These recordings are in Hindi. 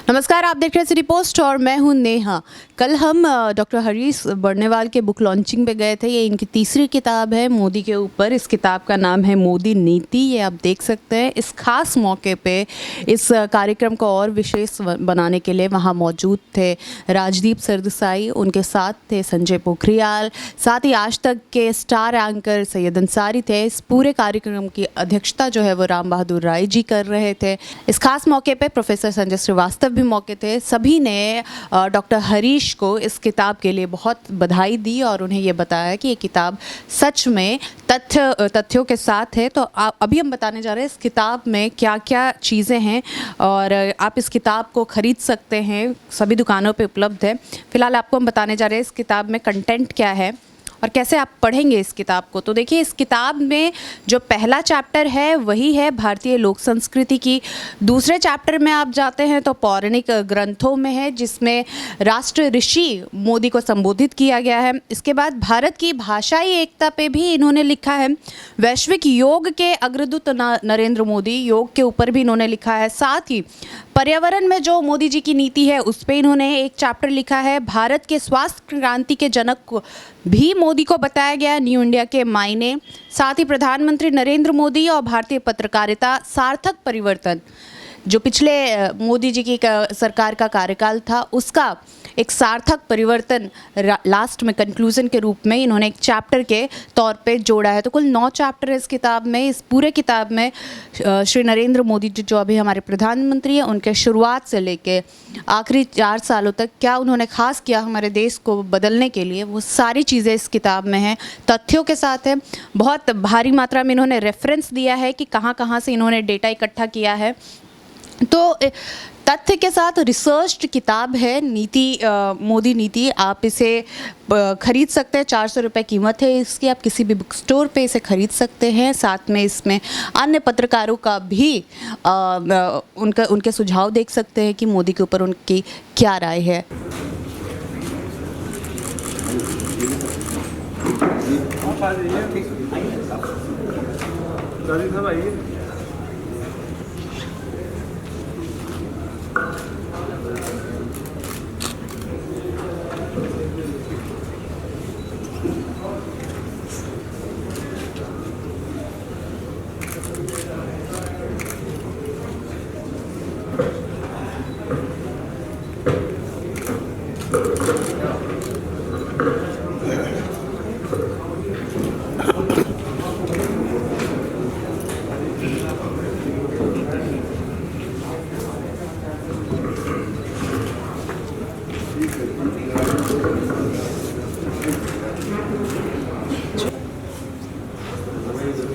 नमस्कार, आप देख रहे हैं सिटी पोस्ट और मैं हूं नेहा। कल हम डॉक्टर हरीश बर्नेवाल के बुक लॉन्चिंग पे गए थे। ये इनकी तीसरी किताब है मोदी के ऊपर। इस किताब का नाम है मोदी नीति। ये आप देख सकते हैं। इस खास मौके पे इस कार्यक्रम को और विशेष बनाने के लिए वहाँ मौजूद थे राजदीप सरदेसाई, उनके साथ थे संजय पोखरियाल, साथ ही आज तक के स्टार एंकर सैयद अंसारी थे। इस पूरे कार्यक्रम की अध्यक्षता जो है वो राम बहादुर राय जी कर रहे थे। इस खास मौके पे प्रोफेसर संजय श्रीवास्तव भी मौके थे। सभी ने डॉक्टर हरीश को इस किताब के लिए बहुत बधाई दी और उन्हें ये बताया कि ये किताब सच में तथ्यों के साथ है। तो अभी हम बताने जा रहे हैं इस किताब में क्या क्या चीज़ें हैं और आप इस किताब को ख़रीद सकते हैं, सभी दुकानों पे उपलब्ध है। फिलहाल आपको हम बताने जा रहे हैं इस किताब में कंटेंट क्या है और कैसे आप पढ़ेंगे इस किताब को। तो देखिए, इस किताब में जो पहला चैप्टर है वही है भारतीय लोक संस्कृति की। दूसरे चैप्टर में आप जाते हैं तो पौराणिक ग्रंथों में है, जिसमें राष्ट्र ऋषि मोदी को संबोधित किया गया है। इसके बाद भारत की भाषाई एकता पे भी इन्होंने लिखा है। वैश्विक योग के अग्रदूत नरेंद्र मोदी, योग के ऊपर भी इन्होंने लिखा है। साथ ही पर्यावरण में जो मोदी जी की नीति है उस पर इन्होंने एक चैप्टर लिखा है। भारत के स्वास्थ्य क्रांति के जनक भी मोदी को बताया गया, न्यू इंडिया के मायने। साथ ही प्रधानमंत्री नरेंद्र मोदी और भारतीय पत्रकारिता सार्थक परिवर्तन, जो पिछले मोदी जी की सरकार का कार्यकाल था उसका एक सार्थक परिवर्तन लास्ट में कंक्लूजन के रूप में इन्होंने एक चैप्टर के तौर पे जोड़ा है। तो कुल 9 चैप्टर है इस किताब में। इस पूरे किताब में श्री नरेंद्र मोदी जी जो अभी हमारे प्रधानमंत्री हैं, उनके शुरुआत से लेके आखिरी 4 सालों तक क्या उन्होंने खास किया हमारे देश को बदलने के लिए, वो सारी चीज़ें इस किताब में हैं। तथ्यों के साथ है। बहुत भारी मात्रा में इन्होंने रेफरेंस दिया है कि कहाँ कहाँ से इन्होंने डेटा इकट्ठा किया है। तो तथ्य के साथ रिसर्च्ड किताब है नीति, मोदी नीति। आप इसे ख़रीद सकते हैं। 400 रुपये कीमत है इसकी। आप किसी भी बुक स्टोर पे इसे ख़रीद सकते हैं। साथ में इसमें अन्य पत्रकारों का भी उनके सुझाव देख सकते हैं कि मोदी के ऊपर उनकी क्या राय है।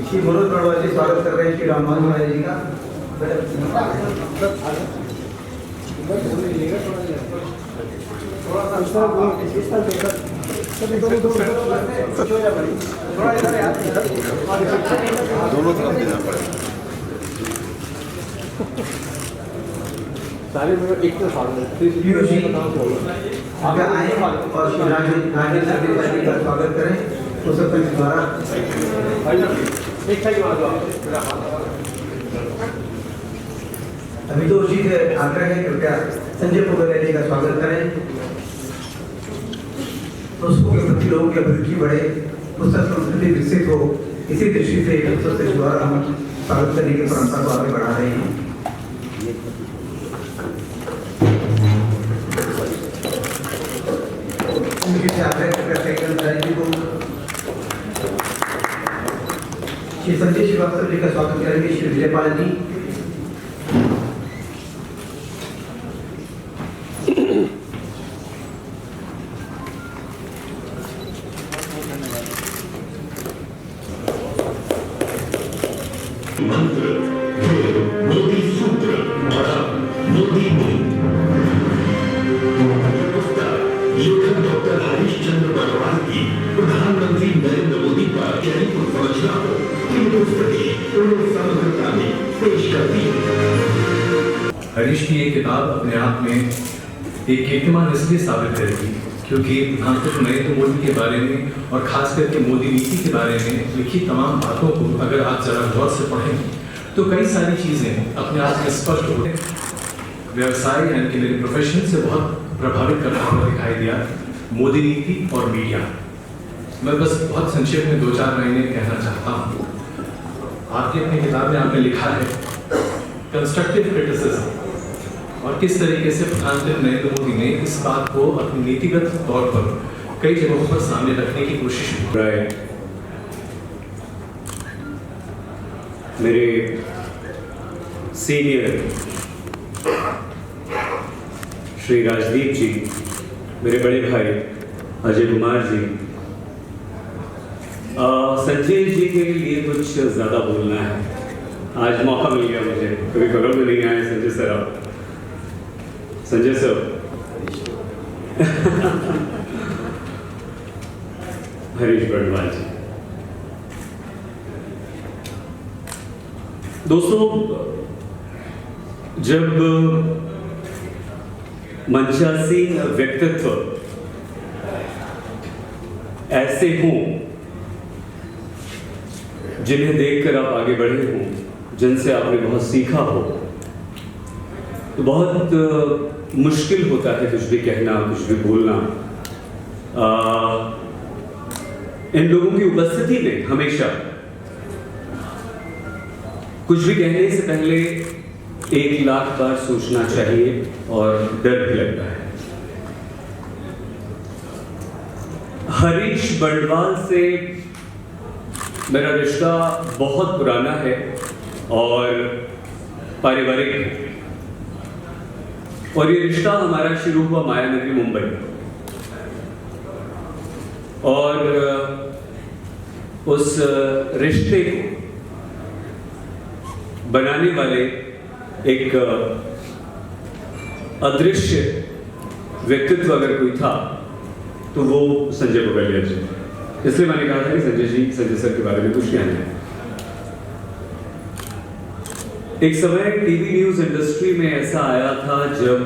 श्री मनोज बड़वाल जी स्वागत कर रहे हैं श्री राम बहादुर जी का। सारे में एक तो आए और श्री राजेश सरदेसाई का स्वागत करें। तो सब द्वारा अमितोष जी से आग्रह है कृपया संजय पोखरियाल जी का स्वागत करें। पुस्तकों के प्रति लोगों की अभिरुचि बढ़े, पुस्तक संस्कृति विकसित हो, इसी दृष्टि से पुस्तक के द्वारा हम स्वागत करने की परंपरा को आगे बढ़ा रहे हैं। उनके आग्रह को श्री संजय श्रीवास्तव जी का स्वागत करेंगे श्री विजयपाल जी। मंत्र मोदी सूत्र मोदी लेखक डॉक्टर हरीश चंद्र बर्नेवाल की प्रधानमंत्री नरेंद्र मोदी पर गहरी को समझना हो समग्रता में पेश करती है। हरीश की ये किताब अपने आप में एक कीर्तिमान इसलिए साबित करेगी क्योंकि प्रधानमंत्री नरेंद्र मोदी के बारे में और खास करके मोदी नीति के बारे में लिखी तमाम बातों को अगर आप जरा गौर से पढ़ें तो कई सारी चीजें अपने आप में स्पष्ट होते हैं। व्यवसाय यानी कि मेरे प्रोफेशन से बहुत प्रभावित करता हुआ दिखाई दिया मोदी नीति और मीडिया। मैं बस बहुत संक्षेप में 2-4 महीने कहना चाहता हूँ। आपकी अपनी किताब में आपने लिखा है कंस्ट्रक्टिव क्रिटिसिज्म, और किस तरीके से प्रधानमंत्री नरेंद्र मोदी ने इस बात को अपनी नीतिगत तौर पर कई जगहों पर सामने रखने की कोशिश की। मेरे सीनियर श्री राजदीप जी, मेरे बड़े भाई अजय कुमार जी, संजय जी के लिए कुछ ज़्यादा बोलना है। आज मौका मिल गया मुझे, कभी बगल में नहीं आए संजय सर। आप संजय सर हरीश बर्णवाल जी। दोस्तों, जब मंचासीन व्यक्तित्व ऐसे हों जिन्हें देखकर आप आगे बढ़े हों, जिनसे आपने बहुत सीखा हो, तो बहुत मुश्किल होता है कुछ भी कहना, कुछ भी बोलना। इन लोगों की उपस्थिति में हमेशा कुछ भी कहने से पहले 1,00,000 बार सोचना चाहिए और डर भी लगता है। हरीश बर्णवाल से मेरा रिश्ता बहुत पुराना है और पारिवारिक है, और ये रिश्ता हमारा शुरू हुआ मायानगरी मुंबई, और उस रिश्ते को बनाने वाले एक अदृश्य व्यक्तित्व अगर कोई था तो वो संजय बबेलिया जी। इसलिए मैंने कहा था कि संजय सर के बारे में कुछ कहना है। एक समय टीवी न्यूज इंडस्ट्री में ऐसा आया था जब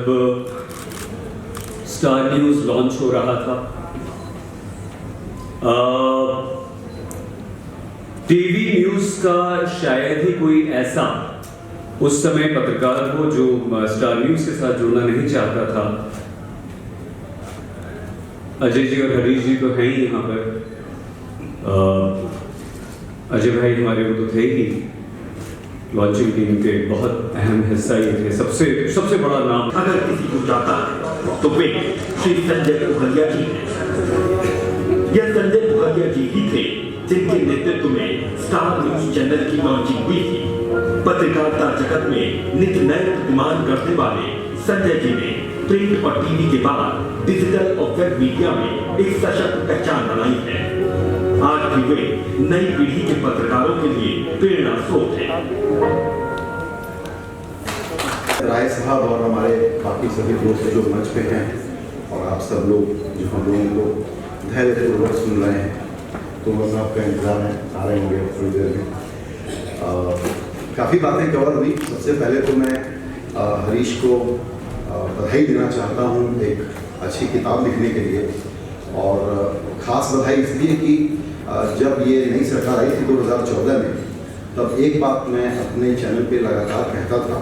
स्टार न्यूज लॉन्च हो रहा था। टीवी न्यूज का शायद ही कोई ऐसा उस समय पत्रकार हो जो स्टार न्यूज के साथ जुड़ना नहीं चाहता था। अजय जी और हरीश जी तो हैं ही यहाँ पर। अजय भाई हमारे वो तो थे ही, लॉन्चिंग टीम के बहुत अहम हिस्सा ये थे, सबसे बड़ा नाम। अगर किसी को जाता है तो वे श्री संजय पुखरिया जी हैं। यह संजय पुखरिया जी ही थे जिनके नेतृत्व में स्टार न्यूज चैनल की लॉन्चिंग हुई थी। पत्रकारिता जगत में नित्य नए प्रतिमान करने वाले संजय जी ने प्रिंट और टीवी के बाद डिजिटल और वेब मीडिया में एक सशक्त पहचान बनाई है। आज भी वे नई पीढ़ी के पत्रकारों के लिए प्रेरणा स्रोत है। राय साहब और हमारे बाकी सभी दोस्त जो मंच पे हैं और आप सब लोग जो हम लोगों को धैर्यपूर्वक सुन रहे हैं, तो बस आपका इंतजार है, आ रहे होंगे थोड़ी देर में। काफ़ी बातें कवर हुई। सबसे पहले तो मैं हरीश को बधाई देना चाहता हूँ एक अच्छी किताब लिखने के लिए, और ख़ास बधाई इसलिए कि जब ये नई सरकार आई थी 2014 में, तब एक बात मैं अपने चैनल पे लगातार कहता था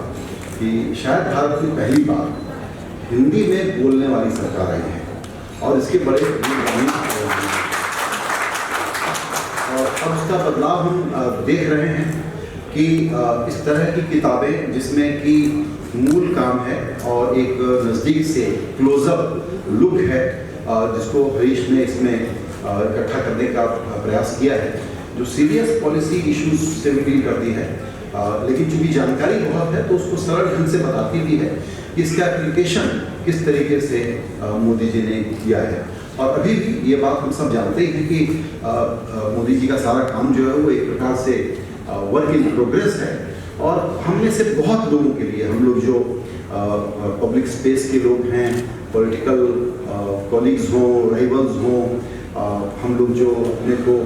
कि शायद भारत में पहली बार हिंदी में बोलने वाली सरकार आई है, और इसके बड़े और अब उसका बदलाव हम देख रहे हैं कि इस तरह की किताबें जिसमें कि मूल काम है और एक नज़दीक से क्लोजअप लुक है, जिसको हरीश ने इसमें इकट्ठा करने का प्रयास किया है, जो सीरियस पॉलिसी इश्यूज से भी डील करती है, लेकिन चूंकि जानकारी बहुत है तो उसको सरल ढंग से बताती भी है कि इसका एप्लीकेशन किस तरीके से मोदी जी ने किया है। और अभी भी ये बात हम सब जानते ही हैं कि मोदी जी का सारा काम जो है वो एक प्रकार से वर्क इन प्रोग्रेस है, और हम में से बहुत लोगों के लिए, हम लोग जो पब्लिक स्पेस के लोग हैं, पॉलिटिकल कॉलीग्स हों, राइवल्स हों, हम लोग जो अपने को।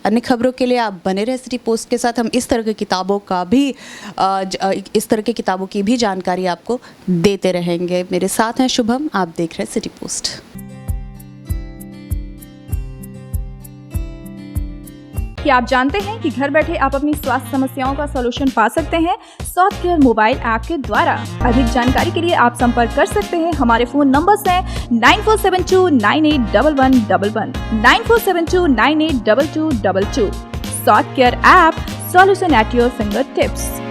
अन्य खबरों के लिए आप बने रहे सिटी पोस्ट के साथ। हम इस तरह की किताबों का भी इस तरह की किताबों की भी जानकारी आपको देते रहेंगे। मेरे साथ हैं शुभम, आप देख रहे हैं सिटी पोस्ट। क्या आप जानते हैं कि घर बैठे आप अपनी स्वास्थ्य समस्याओं का सॉल्यूशन पा सकते हैं स्वास्थ्य केयर मोबाइल ऐप के द्वारा। अधिक जानकारी के लिए आप संपर्क कर सकते हैं। हमारे फोन नंबर्स हैं 9472981111, 9472982222। स्वास्थ्य care app, solution at your finger tips.